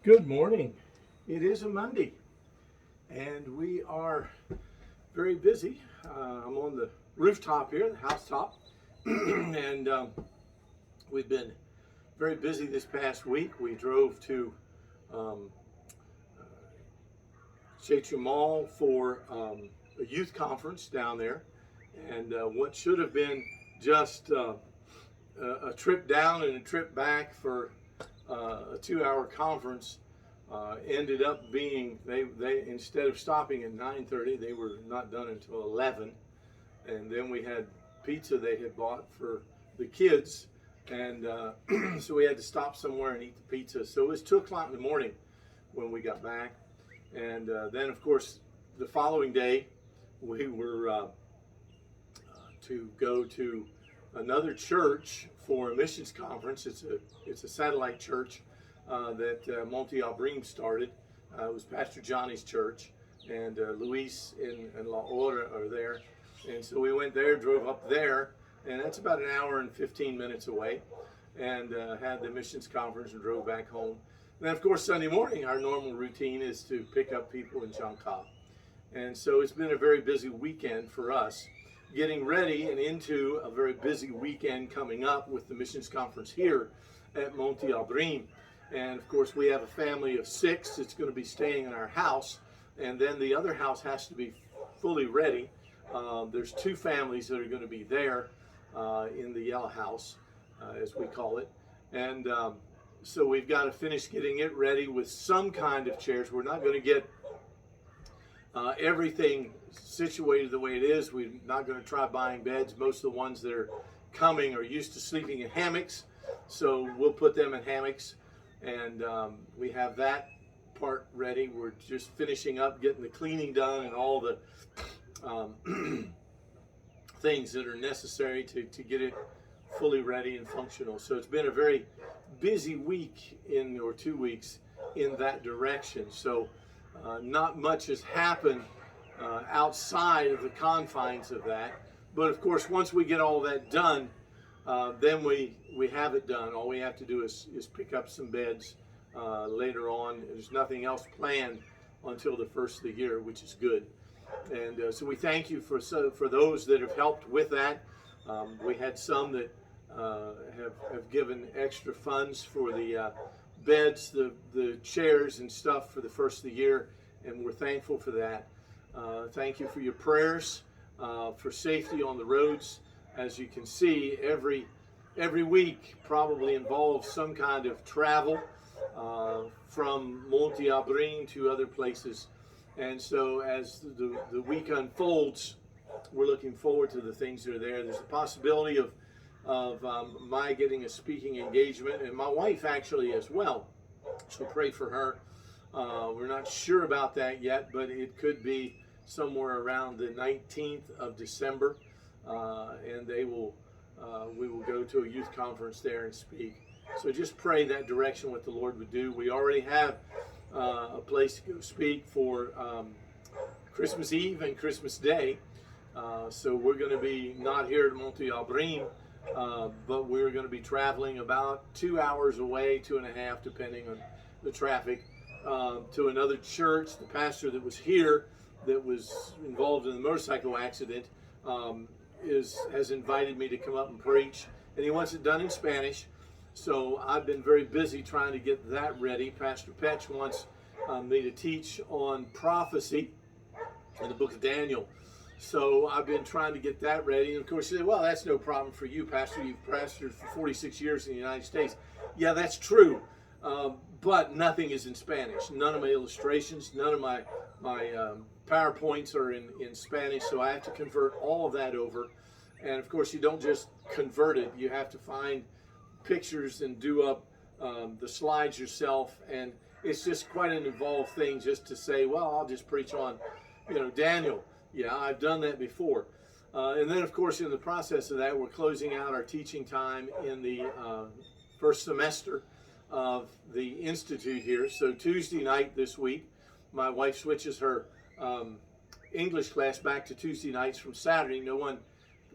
Good morning. It is a Monday, and we are very busy. I'm on the rooftop here, the housetop, and we've been very busy this past week. We drove to Chetumal for a youth conference down there, and what should have been just a trip down and a trip back for a 2-hour conference ended up being they instead of stopping at 9:30, they were not done until 11, and then we had pizza they had bought for the kids, and so we had to stop somewhere and eat the pizza. So it was 2 o'clock in the morning when we got back, and then of course the following day we were to go to another church for a missions conference. It's a satellite church that Monte Albreem started. It was Pastor Johnny's church, and Luis and La Hora are there. And so we went there, drove up there, and that's about an hour and 15 minutes away, and had the missions conference and drove back home. And then, of course, Sunday morning, our normal routine is to pick up people in Chancay. And so it's been a very busy weekend for us, getting ready and into a very busy weekend coming up with the missions conference here at Monte Albreem. And of course, we have a family of 6 that's going to be staying in our house, and then the other house has to be fully ready. There's 2 families that are going to be there in the yellow house, as we call it. And so we've got to finish getting it ready with some kind of chairs. We're not going to get everything situated the way it is. We're not going to try buying beds. Most of the ones that are coming are used to sleeping in hammocks, so we'll put them in hammocks. And we have that part ready. We're just finishing up getting the cleaning done and all the things that are necessary to get it fully ready and functional. So it's been a very busy week or 2 weeks in that direction. So not much has happened outside of the confines of that. But of course, once we get all that done, then we have it done. All we have to do is pick up some beds later on. There's nothing else planned until the first of the year, which is good. And so we thank you for those that have helped with that. We had some that have given extra funds for the beds, the chairs and stuff for the first of the year, and we're thankful for that. Thank you for your prayers for safety on the roads. As you can see, every week probably involves some kind of travel from Monte Albreem to other places. And so as the week unfolds, we're looking forward to the things that are there. There's a possibility of my getting a speaking engagement, and my wife actually as well. So pray for her. We're not sure about that yet, but it could be somewhere around the 19th of December. And we will go to a youth conference there and speak. So just pray that direction, what the Lord would do. We already have a place to go speak for Christmas Eve and Christmas Day. So we're going to be not here at Monte Albreem, but we're going to be traveling about 2 hours away, 2.5, depending on the traffic, to another church. The pastor that was here, that was involved in the motorcycle accident, has invited me to come up and preach, and he wants it done in Spanish. So I've been very busy trying to get that ready. Pastor Petch wants me to teach on prophecy in the book of Daniel. So I've been trying to get that ready. And of course, he said, well, that's no problem for you, Pastor. You've pastored for 46 years in the United States. Yeah, that's true. But nothing is in Spanish. None of my illustrations, none of my PowerPoints are in Spanish, so I have to convert all of that over. And of course, you don't just convert it. You have to find pictures and do up the slides yourself. And it's just quite an involved thing just to say, well, I'll just preach on, Daniel. Yeah, I've done that before. And then, of course, in the process of that, we're closing out our teaching time in the first semester of the Institute here. So Tuesday night this week, my wife switches her English class back to Tuesday nights from Saturday. No one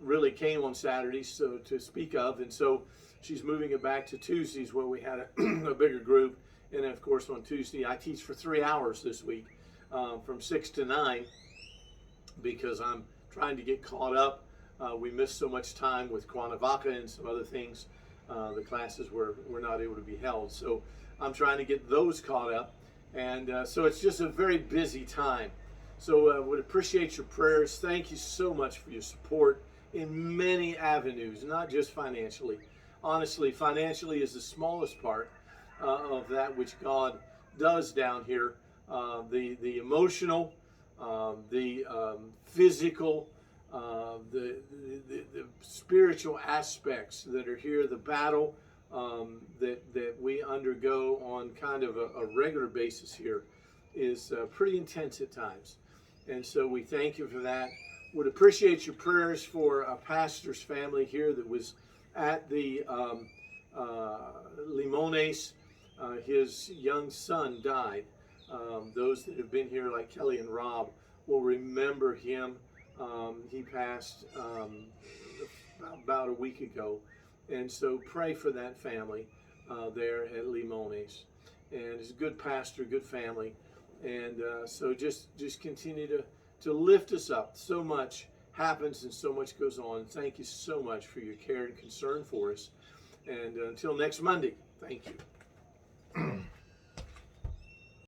really came on Saturdays so to speak of, and so she's moving it back to Tuesdays where we had a bigger group. And then, of course, on Tuesday, I teach for 3 hours this week, from 6 to 9, because I'm trying to get caught up. We missed so much time with Cuernavaca and some other things. The classes were not able to be held. So I'm trying to get those caught up. And so it's just a very busy time. So would appreciate your prayers. Thank you so much for your support in many avenues, not just financially. Honestly, financially is the smallest part of that which God does down here. The emotional, the physical, the spiritual aspects that are here, the battle that we undergo on kind of a regular basis here is pretty intense at times. And so we thank you for that. Would appreciate your prayers for a pastor's family here that was at the Limones. His young son died. Those that have been here, like Kelly and Rob, will remember him. He passed about a week ago. And so pray for that family there at Limones. And he's a good pastor, good family. And so just continue to lift us up. So much happens and so much goes on. Thank you so much for your care and concern for us. And until next Monday, thank you.